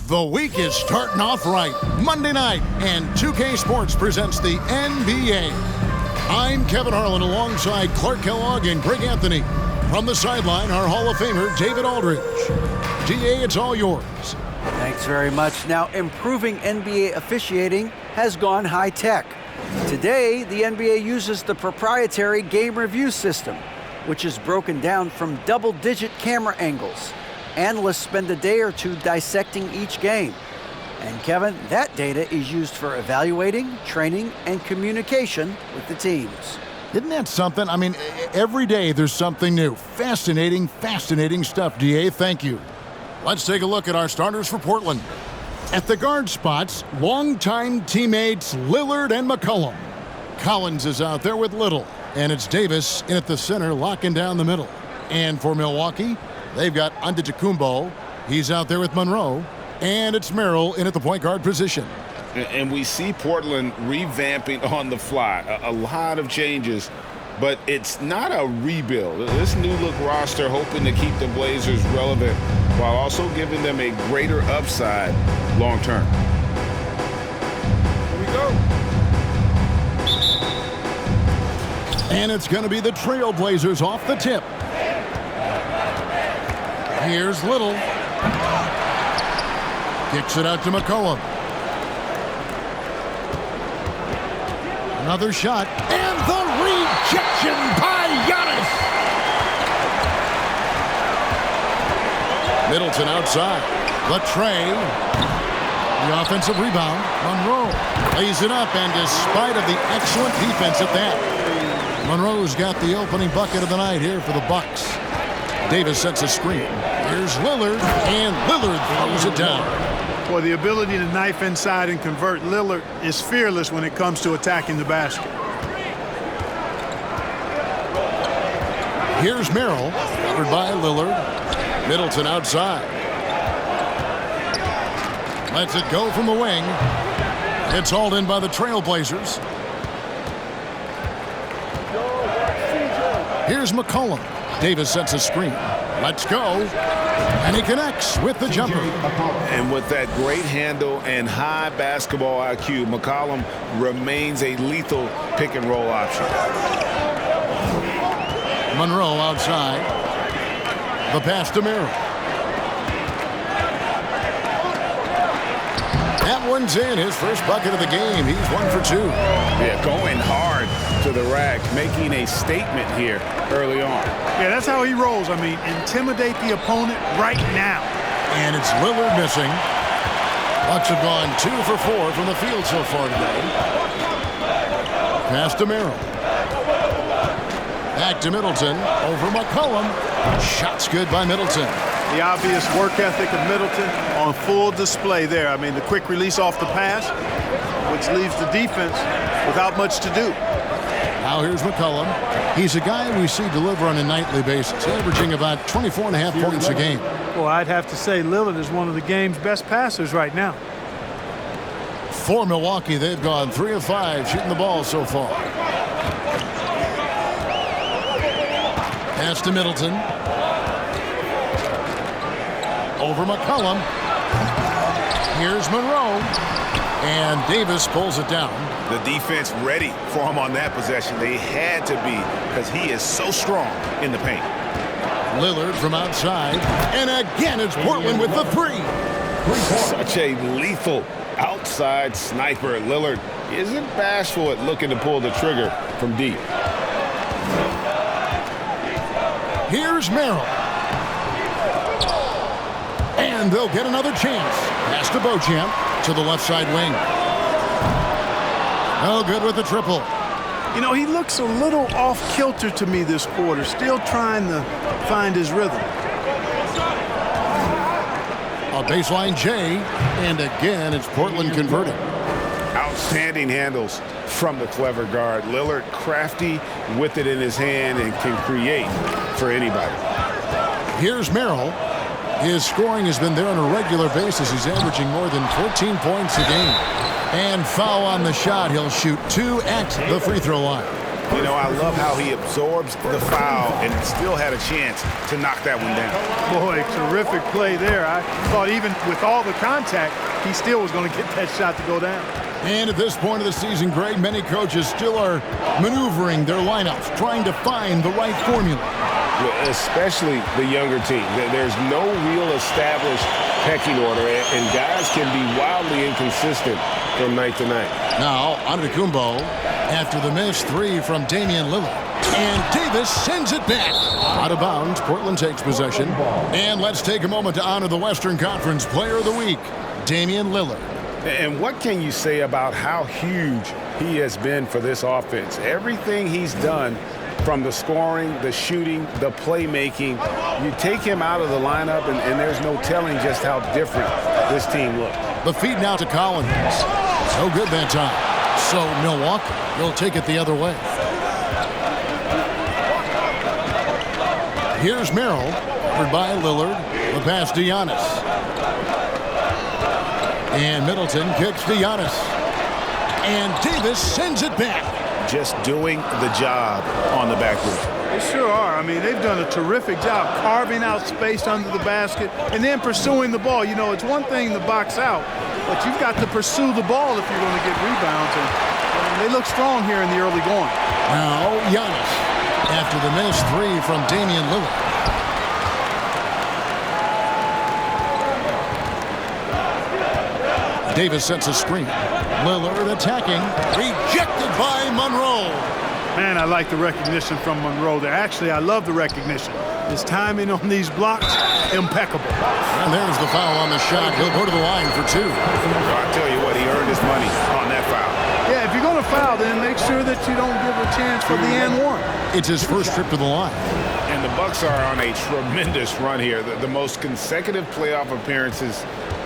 The week is starting off right. Monday night, and 2K Sports presents the NBA. I'm Kevin Harlan alongside Clark Kellogg and Greg Anthony. From the sideline, our Hall of Famer, David Aldridge. DA, it's all yours. Thanks very much. Now, improving NBA officiating has gone high-tech. Today, the NBA uses the proprietary game review system, which is broken down from double-digit camera angles. Analysts spend a day or two dissecting each game. And Kevin, that data is used for evaluating, training, and communication with the teams. Isn't that something? I mean, every day there's something new. Fascinating stuff, DA. Thank you. Let's take a look at our starters for Portland. At the guard spots, longtime teammates Lillard and McCollum. Collins is out there with Little, and it's Davis in at the center locking down the middle. And for Milwaukee, they've got Antetokounmpo. He's out there with Monroe. And it's Merrill in at the point guard position. And we see Portland revamping on the fly. A lot of changes, but it's not a rebuild. This new look roster hoping to keep the Blazers relevant while also giving them a greater upside long term. Here we go. And it's going to be the Trailblazers off the tip. Here's Little. Kicks it out to McCollum. Another shot. And the rejection by Giannis. Middleton outside. Latrey. The offensive rebound. Monroe lays it up, and despite of the excellent defense at that, Monroe's got the opening bucket of the night here for the Bucks. Davis sets a screen. Here's Lillard, and Lillard throws it down. Well, the ability to knife inside and convert, Lillard is fearless when it comes to attacking the basket. Here's Merrill, covered by Lillard. Middleton outside. Lets it go from the wing. It's hauled in by the Trailblazers. Here's McCollum. Davis sets a screen. Let's go. And he connects with the jumper. And with that great handle and high basketball IQ, McCollum remains a lethal pick-and-roll option. Monroe outside. The pass to Merrill. That one's in. His first bucket of the game. He's 1 for 2. Yeah, going hard to the rack, making a statement here early on. Yeah, that's how he rolls. I mean, intimidate the opponent right now. And it's Lillard missing. Bucks have gone 2 for 4 from the field so far today. Pass to Merrill. Back to Middleton. Over McCollum. Shot's good by Middleton. The obvious work ethic of Middleton on full display there. I mean, the quick release off the pass, which leaves the defense without much to do. Now here's McCollum. He's a guy we see deliver on a nightly basis, averaging about 24.5 points a game. Well, I'd have to say Lillard is one of the game's best passers right now. For Milwaukee, they've gone 3 of 5 shooting the ball so far. Pass to Middleton. Over McCollum. Here's Monroe. And Davis pulls it down. The defense ready for him on that possession. They had to be, because he is so strong in the paint. Lillard from outside. And again, it's Portland with the three. Such a lethal outside sniper. Lillard isn't bashful at looking to pull the trigger from deep. Here's Merrill. And they'll get another chance. Pass to Beauchamp to the left side wing. No good with the triple. You know, he looks a little off-kilter to me this quarter, still trying to find his rhythm. A baseline J, and again, it's Portland converting. Outstanding handles from the clever guard. Lillard crafty with it in his hand and can create for anybody. Here's Merrill. His scoring has been there on a regular basis. He's averaging more than 14 points a game. And foul on the shot. He'll shoot 2 at the free throw line. You know, I love how he absorbs the foul and still had a chance to knock that one down. Boy, terrific play there. I thought even with all the contact, he still was going to get that shot to go down. And at this point of the season, Greg, many coaches still are maneuvering their lineups, trying to find the right formula. Well, especially the younger team. There's no real established pecking order, and guys can be wildly inconsistent from night to night. Now, Antetokounmpo, after the missed three from Damian Lillard. And Davis sends it back. Out of bounds, Portland takes possession. And let's take a moment to honor the Western Conference Player of the Week, Damian Lillard. And what can you say about how huge he has been for this offense? Everything he's done, from the scoring, the shooting, the playmaking, you take him out of the lineup, and there's no telling just how different this team looks. The feed now to Collins. So good that time. So Milwaukee will take it the other way. Here's Merrill, covered by Lillard. The pass to Giannis. And Middleton kicks to Giannis. And Davis sends it back. Just doing the job on the backboard. They sure are. I mean, they've done a terrific job carving out space under the basket and then pursuing the ball. You know, it's one thing to box out, but you've got to pursue the ball if you're going to get rebounds. And they look strong here in the early going. Now, Giannis, after the missed three from Damian Lillard. Davis sets a screen. Lillard attacking. Rejected by Monroe. Man, I like the recognition from Monroe there. Actually, I love the recognition. His timing on these blocks, impeccable. And there's the foul on the shot. He'll go to the line for two. I tell you what, he earned his money on that foul. Yeah, if you're going to foul, then make sure that you don't give a chance for the and one. It's his first trip to the line. And the Bucks are on a tremendous run here. The most consecutive playoff appearances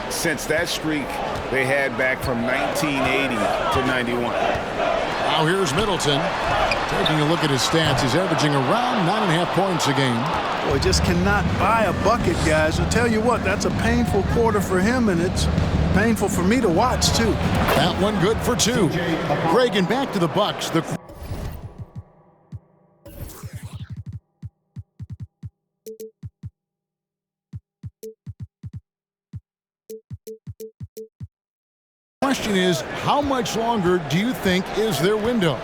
since that streak they had back from 1980 to 91. Now here's Middleton. Taking a look at his stats, he's averaging around 9.5 points a game. Boy, just cannot buy a bucket, guys. I'll tell you what, that's a painful quarter for him, and it's painful for me to watch, too. That one good for two. Greg, and back to the Bucks. The question is, how much longer do you think is their window?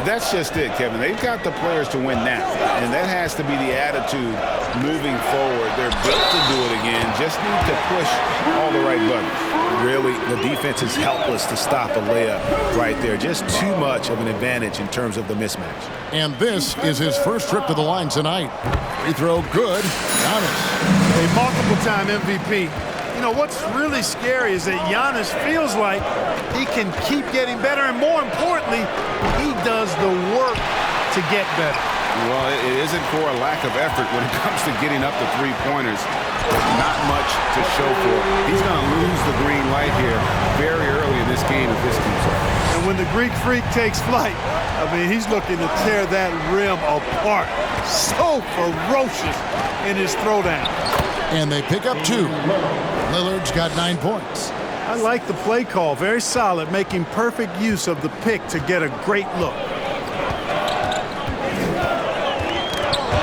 That's just it, Kevin. They've got the players to win now, and that has to be the attitude moving forward. They're built to do it again, just need to push all the right buttons. Really, the defense is helpless to stop a layup right there. Just too much of an advantage in terms of the mismatch. And this is his first trip to the line tonight. Free throw good. Giannis. A multiple-time MVP. You know, what's really scary is that Giannis feels like he can keep getting better, and more importantly, he does the work to get better. Well, it isn't for a lack of effort when it comes to getting up to three-pointers. Not much to show for it. He's going to lose the green light here very early in this game if this keeps up. And when the Greek Freak takes flight, I mean, he's looking to tear that rim apart. So ferocious in his throwdown. And they pick up two. Lillard's got 9 points. I like the play call. Very solid, making perfect use of the pick to get a great look.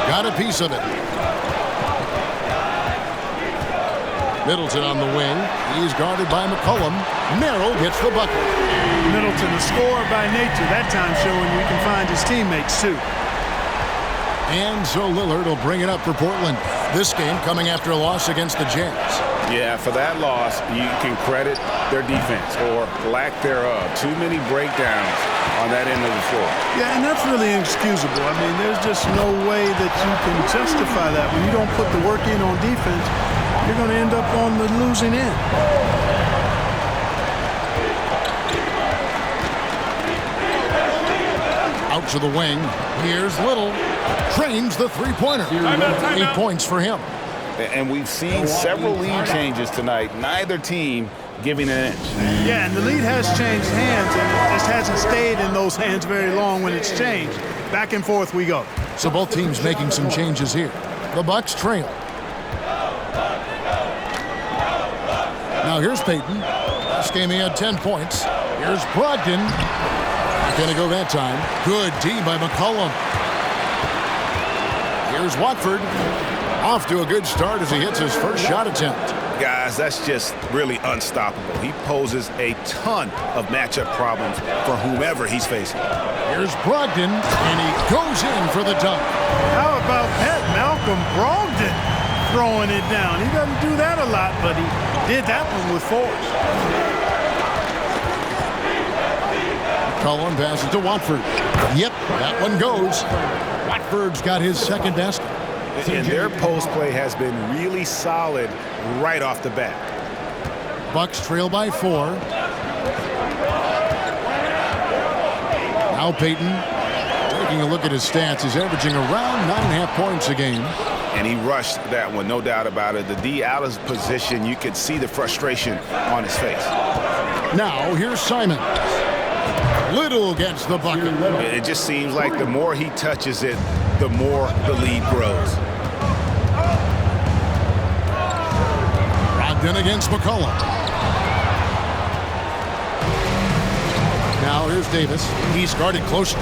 Got a piece of it. Middleton on the wing. He's guarded by McCollum. Merrill gets the bucket. Middleton, a scorer by nature, that time showing you can find his teammates too. And so Lillard will bring it up for Portland. This game coming after a loss against the Jazz. Yeah, for that loss, you can credit their defense or lack thereof. Too many breakdowns on that end of the floor. Yeah, and that's really inexcusable. I mean, there's just no way that you can justify that. When you don't put the work in on defense, you're going to end up on the losing end. Out to the wing. Here's Little. Trains the three-pointer. 8 points for him. And we've seen several lead changes tonight. Neither team giving an inch. Yeah, and the lead has changed hands, and it just hasn't stayed in those hands very long when it's changed. Back and forth we go. So both teams making some changes here. The Bucks trail. Now here's Payton. This game he had 10 points. Here's Brogdon. Not going to go that time. Good D by McCollum. Here's Watford. Off to a good start as he hits his first shot attempt. Guys, that's just really unstoppable. He poses a ton of matchup problems for whomever he's facing. Here's Brogdon, and he goes in for the dunk. How about that? Malcolm Brogdon throwing it down. He doesn't do that a lot, but he did that one with force. Cullen passes to Watford. Yep, that one goes. Watford's got his second basket. And their post play has been really solid right off the bat. Bucks trail by 4. Now Payton, taking a look at his stats, he's averaging around 9.5 points a game. And he rushed that one, no doubt about it. The D out of position, you could see the frustration on his face. Now here's Simon. Little gets the bucket. It just seems like the more he touches it, the more the lead grows. Brogdon against McCollum. Now here's Davis. He's guarded closely.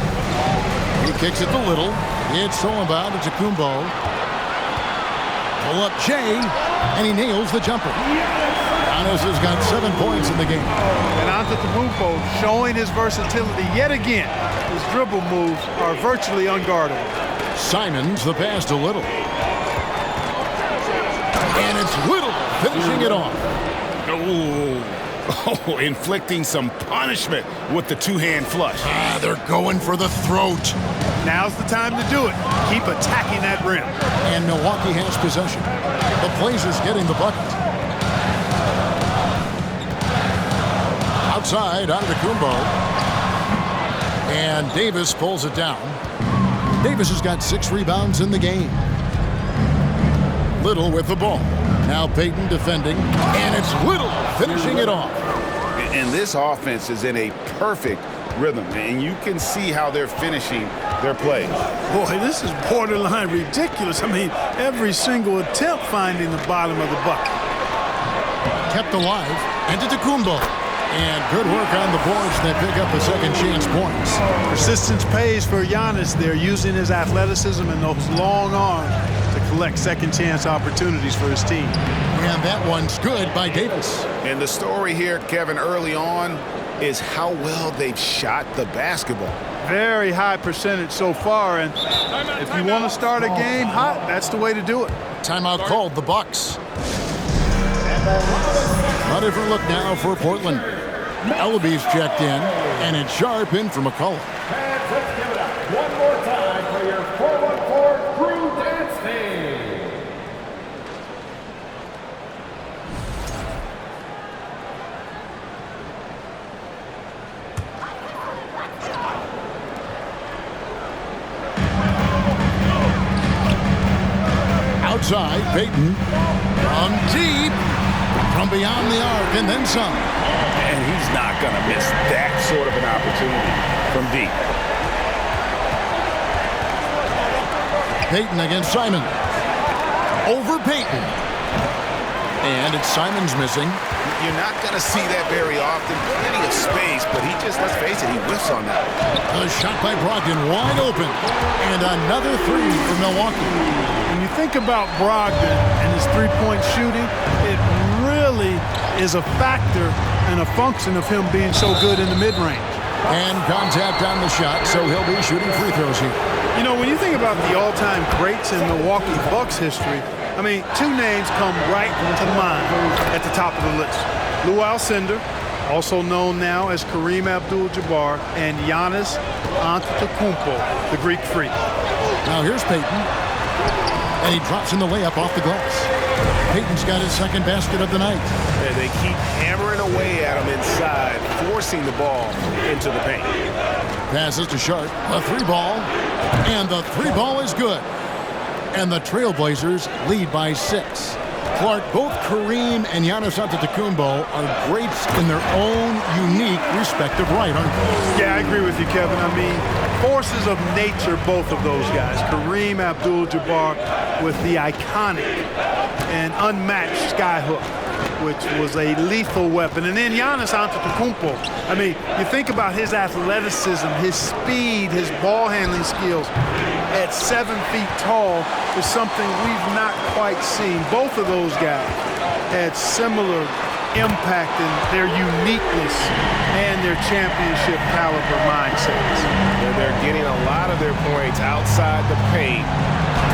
He kicks it to Little. It's stolen by Kumbo. Pull up Shea, and he nails the jumper. Giannis has got 7 points in the game. And Antetokounmpo showing his versatility yet again. His dribble moves are virtually unguardable. Simons the pass to Little. And it's Little finishing it off. Oh, inflicting some punishment with the two-hand flush. They're going for the throat. Now's the time to do it. Keep attacking that rim. And Milwaukee has possession. The Blazers getting the bucket. Outside, Antetokounmpo. And Davis pulls it down. Davis has got 6 rebounds in the game. Little with the ball. Now Payton defending. And it's Little finishing it off. And this offense is in a perfect rhythm. And you can see how they're finishing their plays. Boy, this is borderline ridiculous. I mean, every single attempt finding the bottom of the bucket. Kept alive. Antetokounmpo. And good work on the boards that pick up the second chance points. Persistence pays for Giannis there, using his athleticism and those long arms to collect second chance opportunities for his team. And that one's good by Davis. And the story here, Kevin, early on is how well they've shot the basketball. Very high percentage so far, and if you want to start a game hot, that's the way to do it. Timeout called, the Bucks. A different look now for Portland. Ellaby's checked in, and it's Sharp in for McCollum. Let's give it up one more time for your 414 crew dance team. Outside, Payton from deep, from beyond the arc, and then some. And he's not going to miss that sort of an opportunity from deep. Payton against Simon. Over Payton. And it's Simon's missing. You're not going to see that very often. Plenty of space, but he just, let's face it, he whiffs on that. A shot by Brogdon, wide open. And another 3 for Milwaukee. When you think about Brogdon and his three-point shooting, it really is a factor and a function of him being so good in the mid-range. And contact on the shot, so he'll be shooting free throws here. You know, when you think about the all-time greats in Milwaukee Bucks history, I mean, 2 names come right to mind at the top of the list. Lou Alcindor, also known now as Kareem Abdul-Jabbar, and Giannis Antetokounmpo, the Greek Freak. Now here's Payton. And he drops in the layup off the glass. Payton's got his second basket of the night. And they keep hammering away at him inside, forcing the ball into the paint. Passes to Sharp. A 3-ball. And the 3-ball is good. And the Trailblazers lead by 6. Clark, both Kareem and Giannis Antetokounmpo are greats in their own unique respective right, aren't they? Yeah, I agree with you, Kevin. I mean, forces of nature, both of those guys. Kareem Abdul-Jabbar with the iconic and unmatched skyhook. which was a lethal weapon. And then Giannis Antetokounmpo. I mean, you think about his athleticism, his speed, his ball handling skills at 7 feet tall is something we've not quite seen. Both of those guys had similar impact in their uniqueness and their championship caliber mindsets. They're getting a lot of their points outside the paint.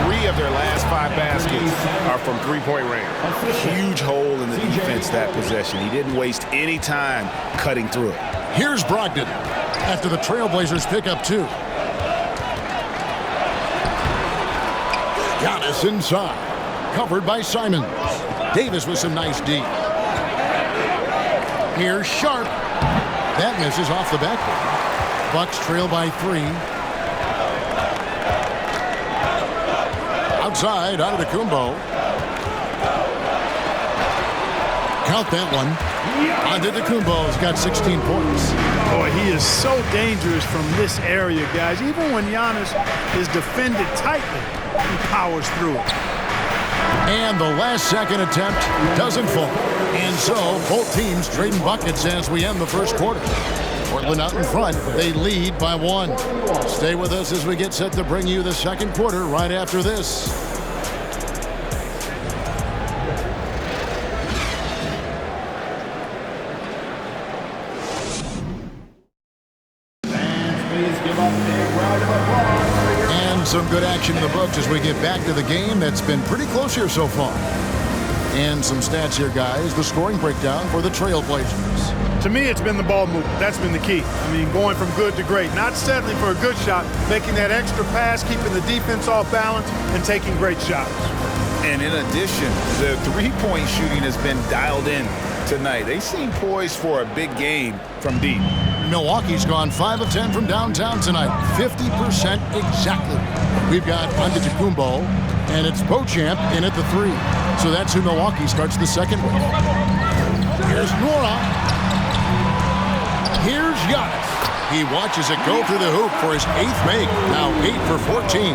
3 of their last 5 baskets are from three-point range. Huge hole in the defense that possession. He didn't waste any time cutting through it. Here's Brogdon after the Trailblazers pick up 2. Giannis inside, covered by Simons. Davis with some nice D. Here's Sharp. That misses off the backboard. Bucks trail by 3. Outside, Antetokounmpo. Count that one. Antetokounmpo's got 16 points. Boy, he is so dangerous from this area, guys. Even when Giannis is defended tightly, he powers through it. And the last-second attempt doesn't fall. And so, both teams trading buckets as we end the first quarter. Portland out in front. They lead by 1. Stay with us as we get set to bring you the second quarter right after this. And some good action in the books as we get back to the game that's been pretty close here so far. And some stats here, guys. The scoring breakdown for the Trailblazers. To me, it's been the ball movement. That's been the key. I mean, going from good to great. Not settling for a good shot, making that extra pass, keeping the defense off balance, and taking great shots. And in addition, the three-point shooting has been dialed in tonight. They seem poised for a big game from deep. Milwaukee's gone 5 of 10 from downtown tonight. 50% exactly. We've got Antetokounmpo, and it's Beauchamp in at the 3. So that's who Milwaukee starts the second with. Here's Nora. Here's Giannis. He watches it go through the hoop for his 8th make. Now 8 for 14.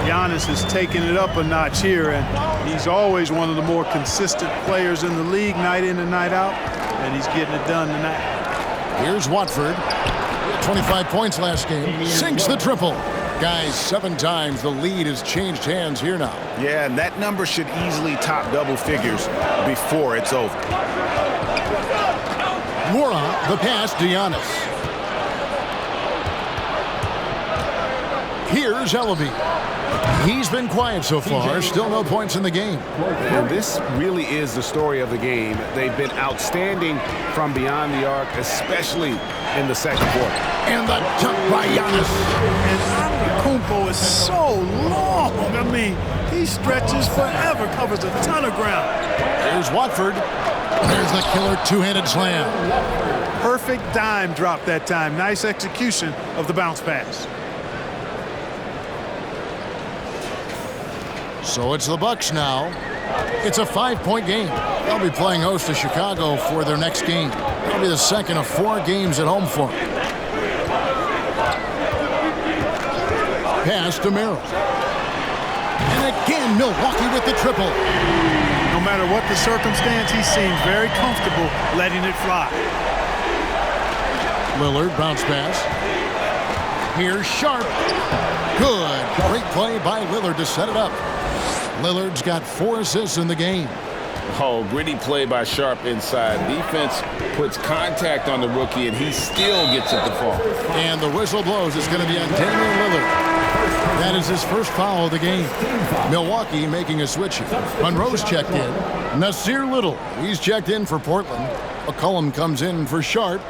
Giannis is taking it up a notch here, and he's always one of the more consistent players in the league night in and night out, and he's getting it done tonight. Here's Watford. 25 points last game. Sinks the triple. Guys, 7 times the lead has changed hands here now. Yeah, and that number should easily top double figures before it's over. Mora, the pass to Giannis. Here's Ellaby. He's been quiet so far. Still no points in the game. And this really is the story of the game. They've been outstanding from beyond the arc, especially in the second quarter. And the jump by Giannis. And Antetokounmpo is so long. I mean, he stretches forever, covers a ton of ground. Here's Watford. There's the killer two-handed slam. Perfect dime drop that time. Nice execution of the bounce pass. So it's the Bucks now. It's a 5-point game. They'll be playing host to Chicago for their next game. It'll be the second of 4 games at home for them. Pass to Merrill. And again, Milwaukee with the triple. No matter what the circumstance, he seems very comfortable letting it fly. Lillard, bounce pass. Here's Sharp. Good. Great play by Lillard to set it up. Lillard's got 4 assists in the game. Oh, gritty play by Sharp inside. Defense puts contact on the rookie, and he still gets it to fall. And the whistle blows. It's going to be on Damian Lillard. That is his first foul of the game. Milwaukee making a switch here. Monroe's checked in. Nassir Little, he's checked in for Portland. McCollum comes in for Sharp.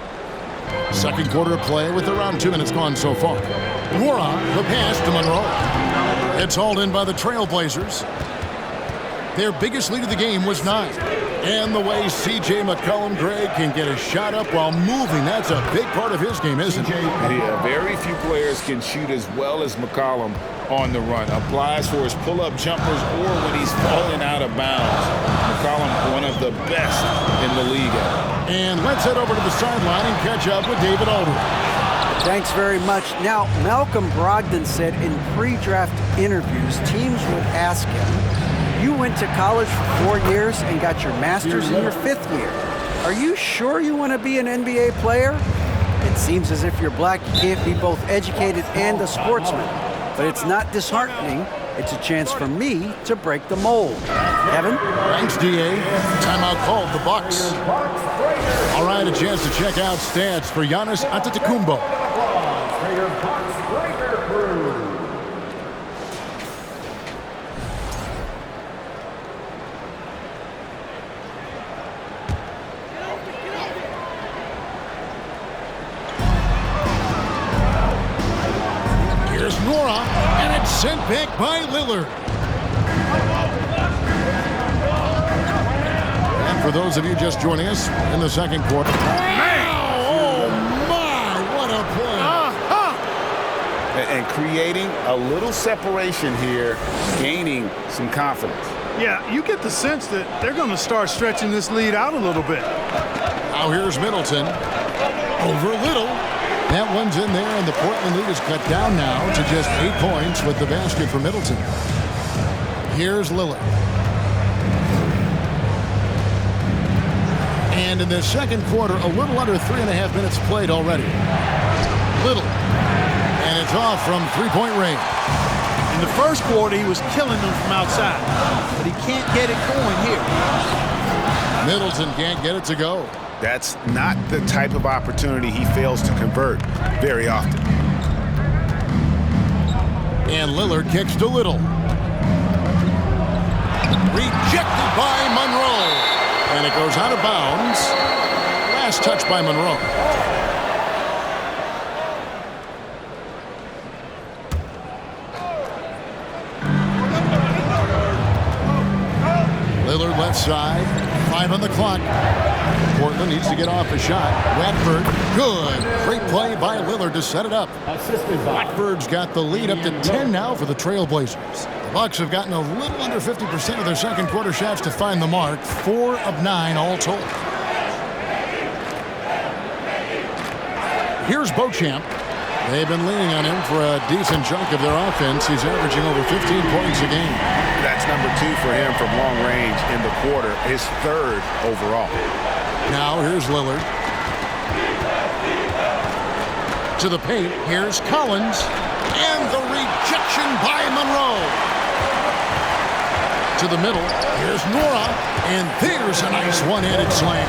Second quarter of play with around 2 minutes gone so far. Nora, the pass to Monroe. It's hauled in by the Trailblazers. Their biggest lead of the game was 9. And the way C.J. McCollum, Greg, can get a shot up while moving, that's a big part of his game, isn't it? Yeah, very few players can shoot as well as McCollum on the run. Applies for his pull-up jumpers or when he's falling out of bounds. McCollum, one of the best in the league. And let's head over to the sideline and catch up with David Aldridge. Thanks very much. Now, Malcolm Brogdon said in pre-draft interviews, teams would ask him You went to college for 4 years and got your master's in your 5th year. Are you sure you want to be an NBA player? It seems as if you're black, you can't be both educated and a sportsman. But it's not disheartening. It's a chance for me to break the mold. Kevin? Thanks, DA. Timeout called, the Bucks. All right, a chance to check out stats for Giannis Antetokounmpo. For your Bucks Breaker crew. Here's Nora, and it's sent back by Lillard. And for those of you just joining us in the second quarter. Oh, my, what a play. And creating a little separation here, gaining some confidence. Yeah, you get the sense that they're going to start stretching this lead out a little bit. Now here's Middleton. Over Little. That one's in there, and the Portland lead is cut down now to just 8 points with the basket for Middleton. Here's Lillard. And in the second quarter, a little under 3.5 minutes played already. Little. And it's off from three-point range. In the first quarter, he was killing them from outside, but he can't get it going here. Middleton can't get it to go. That's not the type of opportunity he fails to convert very often. And Lillard kicks to Little. Rejected by Monroe. And it goes out of bounds. Last touch by Monroe. Lillard left side. 5 on the clock. Portland needs to get off a shot. Radford, good. Great play by Lillard to set it up. Radford's got the lead up to 10 now for the Trailblazers. The Bucks have gotten a little under 50% of their second quarter shots to find the mark. 4 of 9 all told. Here's Beauchamp. They've been leaning on him for a decent chunk of their offense. He's averaging over 15 points a game. That's number 2 for him from long range in the quarter, his 3rd overall. Now here's Lillard. To the paint, here's Collins. And the rejection by Monroe. To the middle, here's Nora. And there's a nice one-handed slam.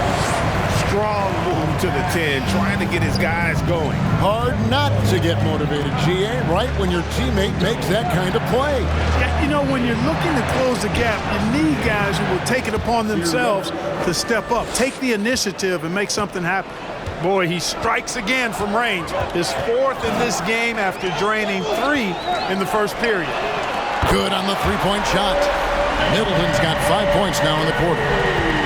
Strong move to the 10, trying to get his guys going. Hard not to get motivated, GA, right when your teammate makes that kind of play. Yeah, you know, when you're looking to close the gap, you need guys who will take it upon themselves to step up, take the initiative, and make something happen. Boy, he strikes again from range. His 4th in this game after draining 3 in the first period. Good on the three-point shot. Middleton's got 5 points now in the quarter.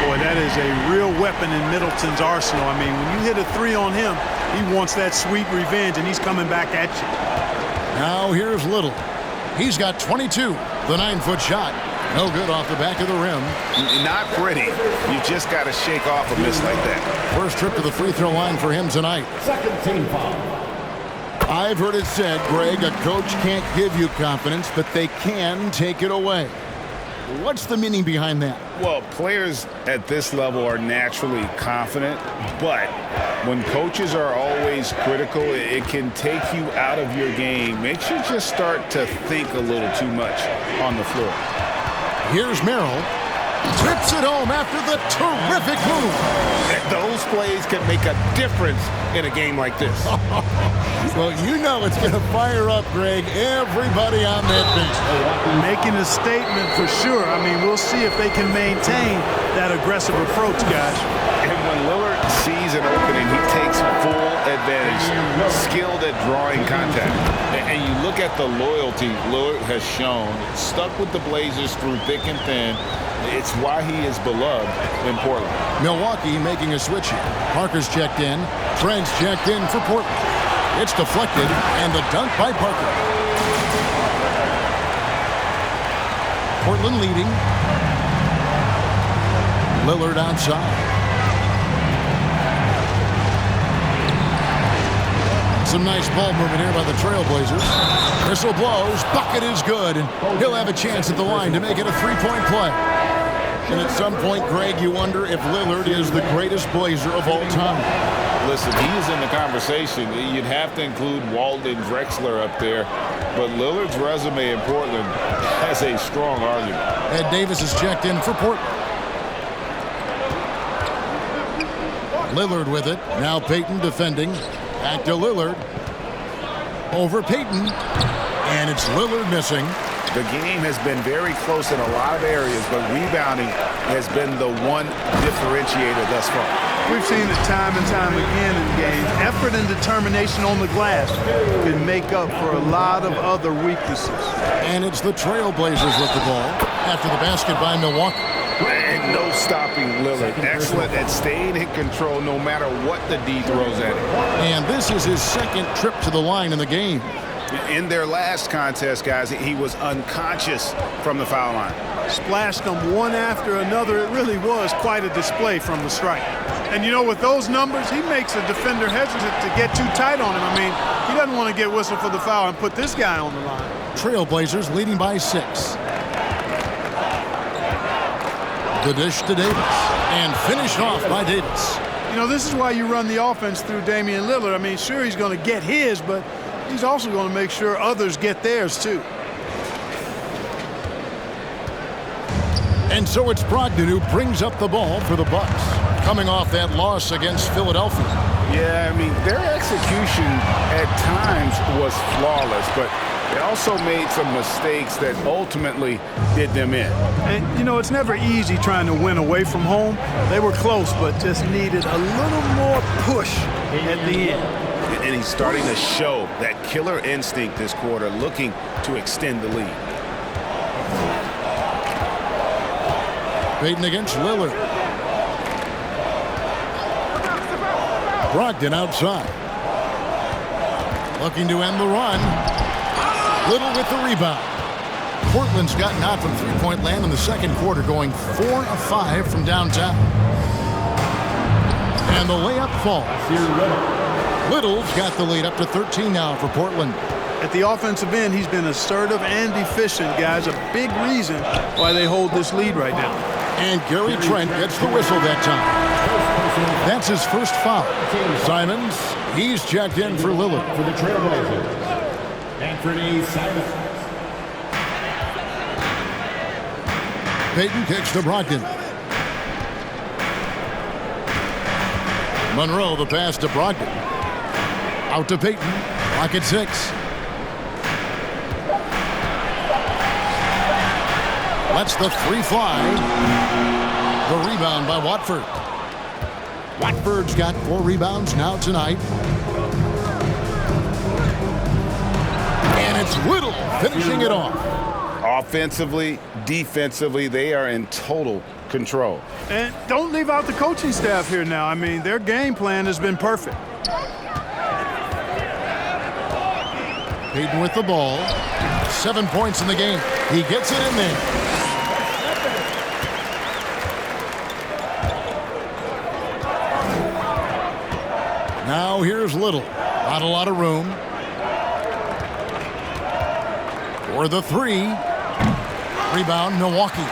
Boy, that is a real weapon in Middleton's arsenal. I mean, when you hit a 3 on him, he wants that sweet revenge, and he's coming back at you. Now here's Little. He's got 22. The 9-foot shot. No good off the back of the rim. Not pretty. You just got to shake off a miss like that. First trip to the free throw line for him tonight. Second team foul. I've heard it said, Greg, a coach can't give you confidence, but they can take it away. What's the meaning behind that? Well, players at this level are naturally confident, but when coaches are always critical, it can take you out of your game. Makes you just start to think a little too much on the floor. Here's Merrill. Trips it home after the terrific move. Those plays can make a difference in a game like this. Well, you know it's going to fire up, Greg, everybody on that bench. Making a statement for sure. I mean, we'll see if they can maintain that aggressive approach, guys. And when Lillard sees an opening, he takes full advantage, skilled at drawing contact. And you look at the loyalty Lillard has shown, stuck with the Blazers through thick and thin. It's why he is beloved in Portland. Milwaukee making a switch here. Parker's checked in. Trent's checked in for Portland. It's deflected, and the dunk by Parker. Portland leading. Lillard outside. Some nice ball movement here by the Trailblazers. Whistle blows, bucket is good, and he'll have a chance at the line to make it a three-point play. And at some point, Greg, you wonder if Lillard is the greatest Blazer of all time. Listen, he is in the conversation. You'd have to include Walden Drexler up there, but Lillard's resume in Portland has a strong argument. Ed Davis is checked in for Portland. Lillard with it. Now Payton defending. Back to Lillard. Over Payton. And it's Lillard missing. The game has been very close in a lot of areas, but rebounding has been the one differentiator thus far. We've seen it time and time again in games. Effort and determination on the glass can make up for a lot of other weaknesses. And it's the Trailblazers with the ball after the basket by Milwaukee. And no stopping Lillard. Excellent at staying in control no matter what the D throws at him. And this is his second trip to the line in the game. In their last contest, guys, he was unconscious from the foul line. Splashed them one after another. It really was quite a display from the stripe. And, you know, with those numbers, he makes a defender hesitant to get too tight on him. I mean, he doesn't want to get whistled for the foul and put this guy on the line. Trailblazers leading by 6. The dish to Davis. And finished off by Davis. You know, this is why you run the offense through Damian Lillard. I mean, sure, he's going to get his, but he's also going to make sure others get theirs, too. And so it's Brogdon who brings up the ball for the Bucks, coming off that loss against Philadelphia. Yeah, I mean, their execution at times was flawless, but they also made some mistakes that ultimately did them in. And, you know, it's never easy trying to win away from home. They were close, but just needed a little more push at the end. And he's starting to show that killer instinct this quarter, looking to extend the lead. Payton against Lillard. Brogdon outside. Looking to end the run. Little with the rebound. Portland's gotten out from three-point land in the second quarter, going 4 of 5 from downtown. And the layup falls. Little's got the lead up to 13 now for Portland. At the offensive end, he's been assertive and efficient, guys. A big reason why they hold this lead right now. And Gary Trent gets the whistle that time. That's his first foul. Simons, he's checked in for Lillard. For the Trailblazers, Anthony Simons. Payton kicks to Brogdon. Monroe, the pass to Brogdon. Out to Payton. Pocket 6. Lets the three fly. The rebound by Watford. Watford's got 4 rebounds now tonight. And it's Little finishing it off. Offensively, defensively, they are in total control. And don't leave out the coaching staff here now. I mean, their game plan has been perfect. Payton with the ball. 7 points in the game. He gets it in there. Now here's Little. Not a lot of room. For the 3. Rebound, Milwaukee.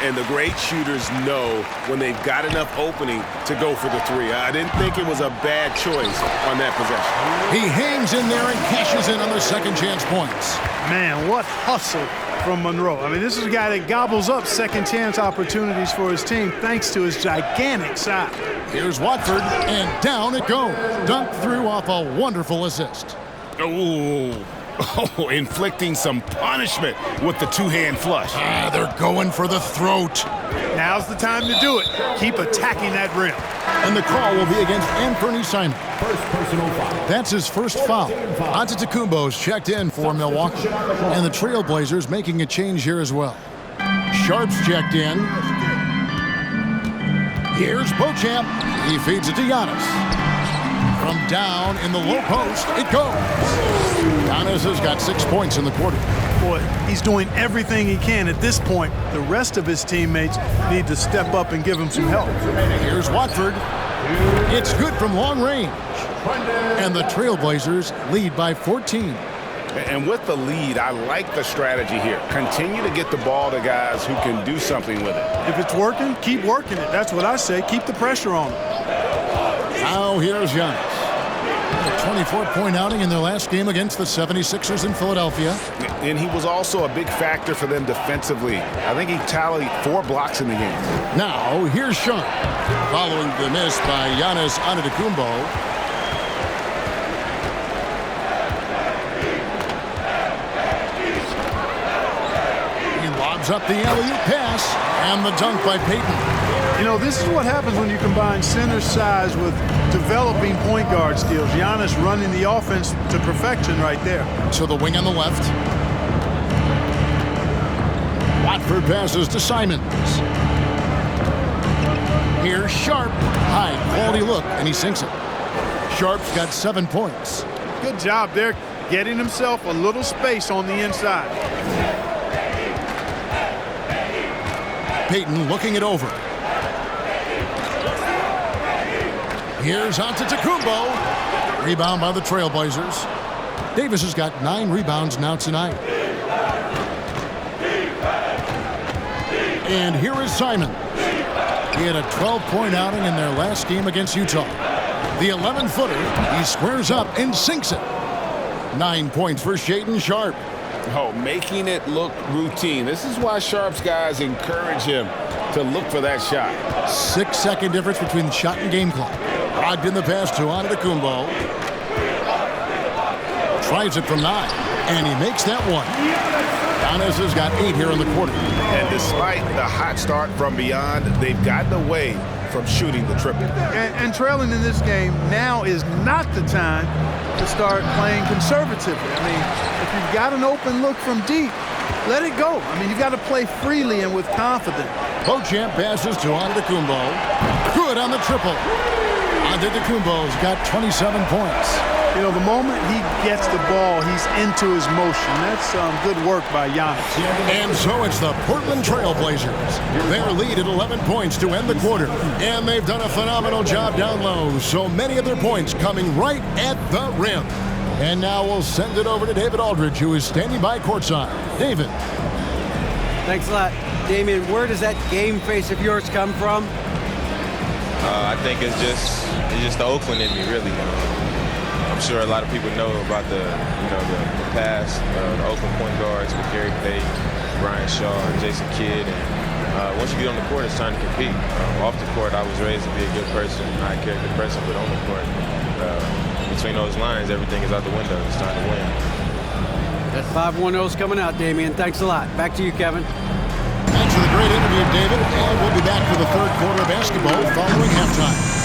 And the great shooters know when they've got enough opening to go for the 3. I didn't think it was a bad choice on that possession. He hangs in there and cashes in on the second chance points. Man, what hustle from Monroe. I mean, this is a guy that gobbles up second chance opportunities for his team thanks to his gigantic size. Here's Watford, and down it goes. Dunked through off a wonderful assist. Oh, inflicting some punishment with the two-hand flush. They're going for the throat. Now's the time to do it. Keep attacking that rim. And the call will be against Anthony Simons. First personal foul. That's his first foul. Antetokounmpo's checked in for Milwaukee. And the Trailblazers making a change here as well. Sharp's checked in. Here's Beauchamp. He feeds it to Giannis. From down in the low post, it goes. Giannis has got 6 points in the quarter. Boy, he's doing everything he can at this point. The rest of his teammates need to step up and give him some help. Here's Watford. It's good from long range. And the Trailblazers lead by 14. And with the lead, I like the strategy here. Continue to get the ball to guys who can do something with it. If it's working, keep working it. That's what I say. Keep the pressure on it. Now here's Giannis. A 24-point outing in their last game against the 76ers in Philadelphia. And he was also a big factor for them defensively. I think he tallied 4 blocks in the game. Now here's Sharp. Following the miss by Giannis Antetokounmpo. Up the alley-oop pass, and the dunk by Payton. You know, this is what happens when you combine center size with developing point guard skills. Giannis running the offense to perfection right there. To the wing on the left. Watford passes to Simons. Here's Sharp. High quality look, and he sinks it. Sharp's got 7 points. Good job there, getting himself a little space on the inside. Payton looking it over. Here's Antetokounmpo. Rebound by the Trailblazers. Davis has got 9 rebounds now tonight. And here is Simon. He had a 12-point outing in their last game against Utah. The 11-footer, he squares up and sinks it. 9 points for Shaedon Sharp. Oh, making it look routine. This is why Sharp's guys encourage him to look for that shot. 6-second difference between shot and game clock. Logged in the pass to Antetokounmpo. Tries it from 9, and he makes that one. Giannis has got 8 here in the quarter. And despite the hot start from beyond, they've gotten away from shooting the triple. And trailing in this game, now is not the time to start playing conservatively. I mean, if you've got an open look from deep, let it go. I mean, you've got to play freely and with confidence. Beauchamp passes to Antetokounmpo. Good on the triple. Antetokounmpo's got 27 points. You know, the moment he gets the ball, he's into his motion. That's good work by Giannis. And so it's the Portland Trailblazers. Their lead at 11 points to end the quarter. And they've done a phenomenal job down low. So many of their points coming right at the rim. And now we'll send it over to David Aldridge, who is standing by courtside. David. Thanks a lot. Damian, where does that game face of yours come from? I think it's just the Oakland in me, really. I'm sure a lot of people know about the past, the Oakland point guards with Gary Payton, Brian Shaw, and Jason Kidd. And once you get on the court, it's time to compete. Off the court, I was raised to be a good person, high character person, but on the court, between those lines, everything is out the window. It's time to win. That 5-1-0's coming out, Damian. Thanks a lot. Back to you, Kevin. Thanks for the great interview, David. And we'll be back for the third quarter of basketball following halftime.